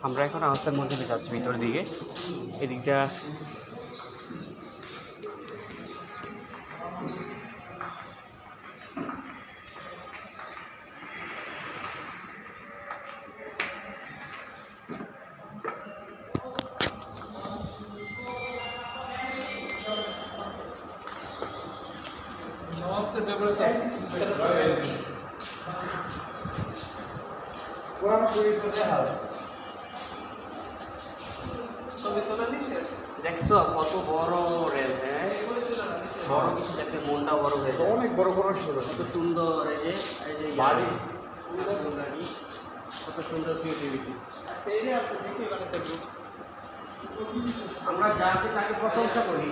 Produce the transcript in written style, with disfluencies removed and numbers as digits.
আমরা এখন আনসার মধ্যে যাচ্ছি ভিতরের দিকে। এদিকটা দেখছো কত বড় রেল, হ্যাঁ বড় কিছু দেখে মনটা বড় হয়ে যায়। অনেক বড় বড় সড়ক, কত সুন্দর এই যে বাড়ি গাড়ি, কত সুন্দর ক্রিয়েটিভিটি। আমরা যা আছে তাকে প্রশংসা করি।